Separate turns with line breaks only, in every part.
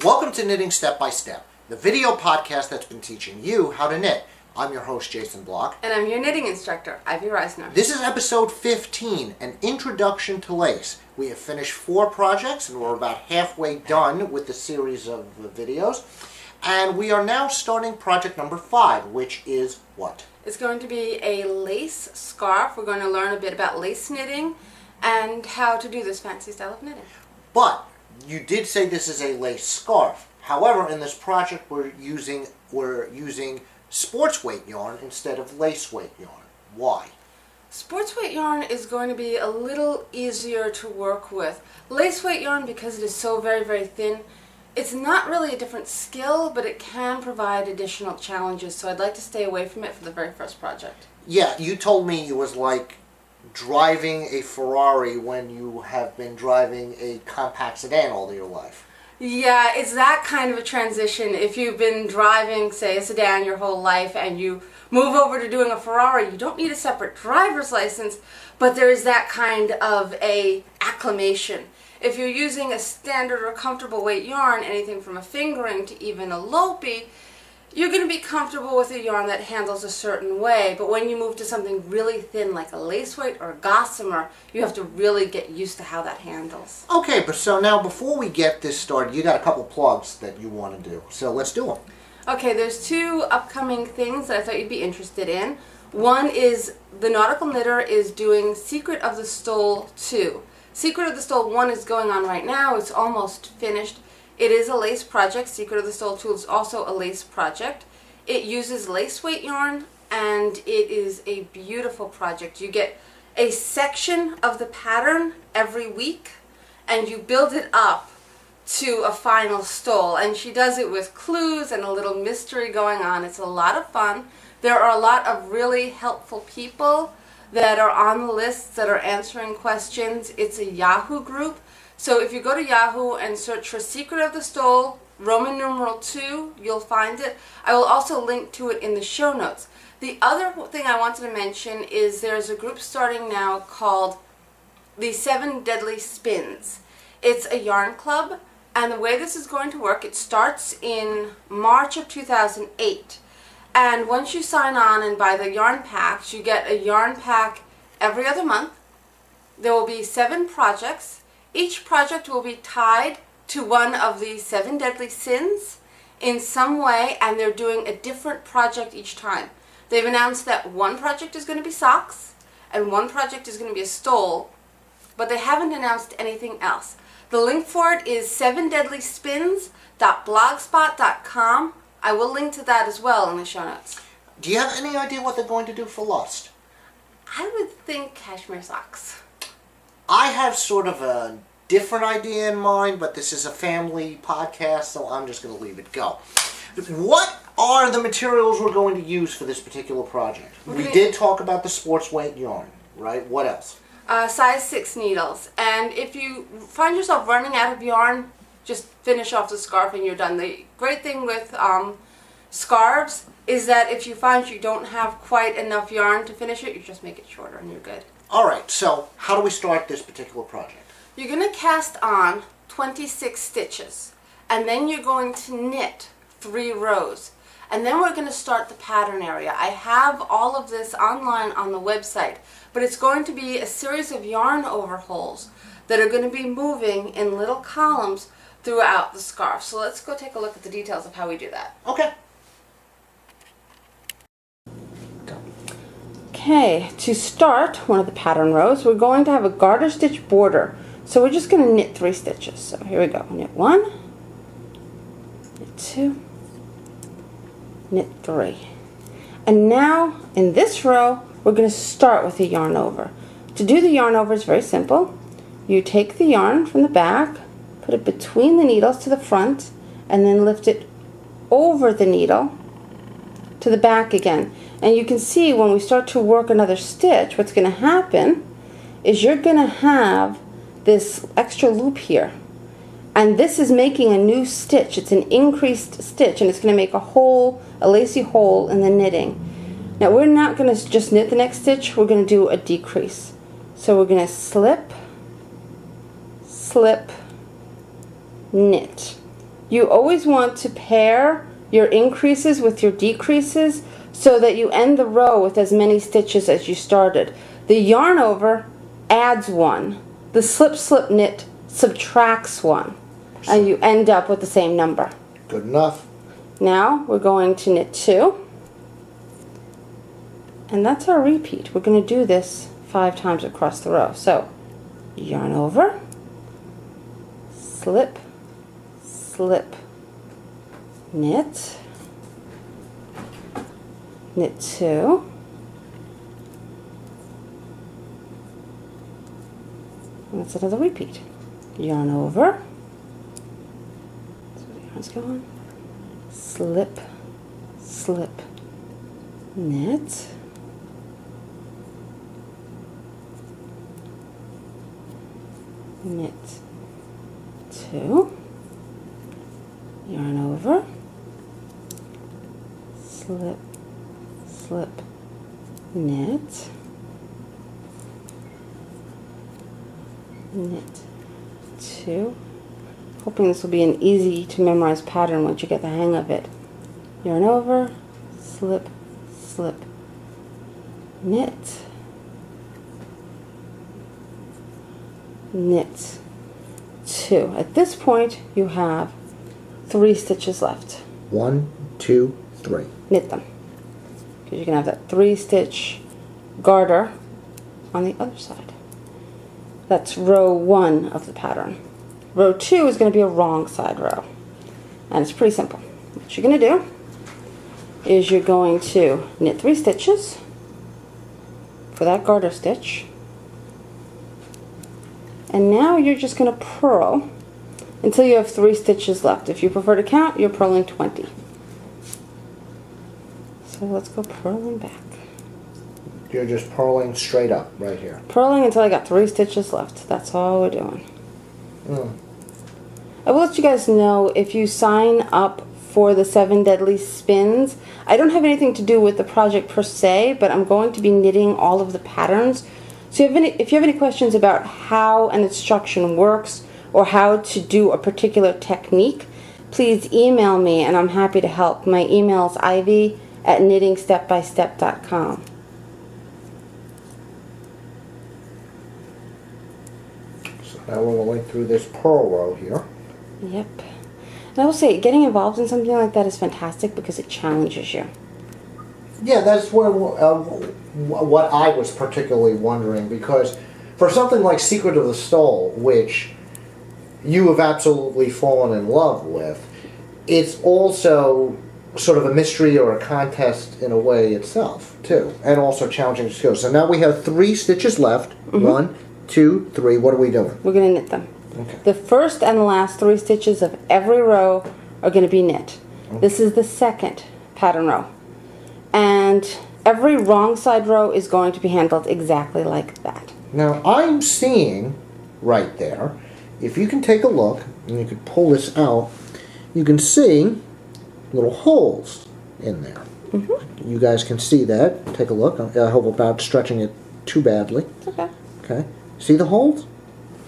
Welcome to Knitting Step by Step, the video podcast that's been teaching you how to knit. I'm your host, Jason Block.
And I'm your knitting instructor, Ivy Reisner.
This is episode 15, an introduction to lace. We have finished 4 projects and we're about halfway done with the series of videos. And we are now starting project number 5, which is what?
It's going to be a lace scarf. We're going to learn a bit about lace knitting and how to do this fancy style of knitting.
But you did say this is a lace scarf. However, in this project we're using sports weight yarn instead of lace weight yarn. Why?
Sports weight yarn is going to be a little easier to work with. Lace weight yarn, because it is so very, very thin, it's not really a different skill, but it can provide additional challenges, so I'd like to stay away from it for the very first project.
Yeah, you told me it was like driving a Ferrari when you have been driving a compact sedan all your life.
Yeah, it's that kind of a transition. If you've been driving, say, a sedan your whole life and you move over to doing a Ferrari, you don't need a separate driver's license, but there is that kind of a acclimation. If you're using a standard or comfortable weight yarn, anything from a fingering to even a Lopi, you're going to be comfortable with a yarn that handles a certain way, but when you move to something really thin like a lace weight or a gossamer, you have to really get used to how that handles.
Okay, but so now before we get this started, you got a couple plugs that you want to do, so let's do them.
Okay, there's 2 upcoming things that I thought you'd be interested in. One is the Nautical Knitter is doing Secret of the Stole 2. Secret of the Stole 1 is going on right now. It's almost finished. It is a lace project. Secret of the Stole 2 is also a lace project. It uses lace weight yarn, and it is a beautiful project. You get a section of the pattern every week, and you build it up to a final stole. And she does it with clues and a little mystery going on. It's a lot of fun. There are a lot of really helpful people that are on the lists that are answering questions. It's a Yahoo group. So if you go to Yahoo and search for Secret of the Stole, Roman numeral 2, you'll find it. I will also link to it in the show notes. The other thing I wanted to mention is there's a group starting now called the 7 Deadly Spins. It's a yarn club, and the way this is going to work, it starts in March of 2008. And once you sign on and buy the yarn packs, you get a yarn pack every other month. There will be 7 projects. Each project will be tied to one of the 7 deadly sins in some way, and they're doing a different project each time. They've announced that one project is going to be socks and one project is going to be a stole, but they haven't announced anything else. The link for it is 7deadlyspins.blogspot.com. I will link to that as well in the show notes.
Do you have any idea what they're going to do for Lust?
I would think cashmere socks.
I have sort of a different idea in mind, but this is a family podcast, so I'm just going to leave it go. What are the materials we're going to use for this particular project? We did talk about the sports weight yarn, right? What else?
Size 6 needles. And if you find yourself running out of yarn, just finish off the scarf and you're done. The great thing with scarves is that if you find you don't have quite enough yarn to finish it, you just make it shorter and you're good.
Alright, so how do we start this particular project?
You're going to cast on 26 stitches, and then you're going to knit 3 rows. And then we're going to start the pattern area. I have all of this online on the website, but it's going to be a series of yarn overhauls that are going to be moving in little columns throughout the scarf. So let's go take a look at the details of how we do that.
Okay.
Okay, to start one of the pattern rows, we're going to have a garter stitch border. So we're just going to knit 3 stitches. So here we go. Knit 1, knit 2, knit 3. And now in this row, we're going to start with the yarn over. To do the yarn over is very simple. You take the yarn from the back, put it between the needles to the front, and then lift it over the needle to the back again. And you can see when we start to work another stitch, what's going to happen is you're going to have this extra loop here. And this is making a new stitch. It's an increased stitch, and it's going to make a hole, a lacy hole in the knitting. Now we're not going to just knit the next stitch, we're going to do a decrease. So we're going to slip, slip, knit. you always want to pair your increases with your decreases so that you end the row with as many stitches as you started. The yarn over adds one. The slip slip knit subtracts one. And you end up with the same number.
Good enough.
Now we're going to knit 2. And that's our repeat. We're going to do this 5 times across the row. So yarn over, slip, slip, knit, knit 2, and that's another repeat. Yarn over, so the yarn's going, slip, slip, knit, knit 2, yarn over, slip, slip, knit, knit 2. Hoping this will be an easy to memorize pattern once you get the hang of it. Yarn over, slip, slip, knit, knit 2. At this point you have 3 stitches left.
1, 2, 3.
Knit them, because you can have that 3-stitch garter on the other side. That's row 1 of the pattern. Row 2 is going to be a wrong side row, and it's pretty simple. What you're going to do is you're going to knit 3 stitches for that garter stitch, and now you're just going to purl until you have 3 stitches left. If you prefer to count, you're purling 20. So let's go purling back.
You're just purling straight up right here.
Purling until I got 3 stitches left. That's all we're doing. I will let you guys know, if you sign up for the 7 Deadly Spins, I don't have anything to do with the project per se, but I'm going to be knitting all of the patterns. So if you have any questions about how an instruction works or how to do a particular technique, please email me and I'm happy to help. My email is ivy@knittingstepbystep.com.
So now we're going through this purl row here.
Yep. And I will say, getting involved in something like that is fantastic because it challenges you.
Yeah, that's what I was particularly wondering, because for something like Secret of the Stole, which you have absolutely fallen in love with, it's also sort of a mystery or a contest in a way itself, too, and also challenging skills. So now we have 3 stitches left. 1, 2, 3. What are we doing?
We're going to knit them.
Okay.
The first and the last 3 stitches of every row are going to be knit. This is the second pattern row. And every wrong side row is going to be handled exactly like that.
Now, I'm seeing right there, if you can take a look, and you can pull this out, you can see little holes in there. You guys can see that. Take a look. I hope without stretching it too badly.
It's okay.
Okay. See the holes?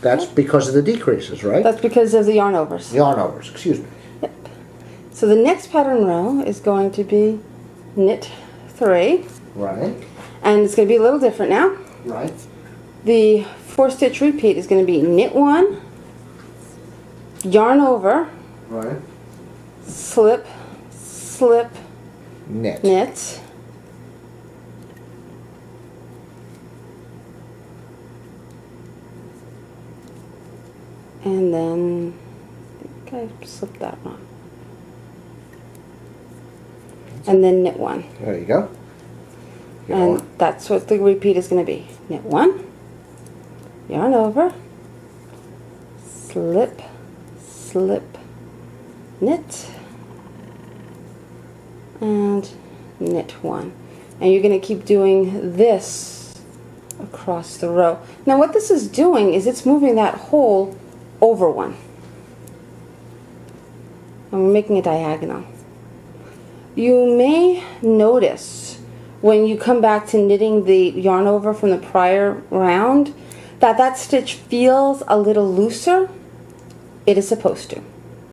That's because of the decreases, right?
That's because of the yarn overs.
Yarn overs, excuse me.
Yep. So the next pattern row is going to be knit 3.
Right.
And it's going to be a little different now.
Right.
The 4-stitch repeat is going to be knit 1, yarn over,
Right.
slip, slip,
Knit.
knit, and then I think I slipped that one. And then knit 1.
There you go.
And that's what the repeat is going to be. Knit 1, yarn over, slip, slip, knit, and knit 1. And you're going to keep doing this across the row. Now what this is doing is it's moving that hole over one. And we're making a diagonal. You may notice when you come back to knitting the yarn over from the prior round that that stitch feels a little looser. It is supposed to.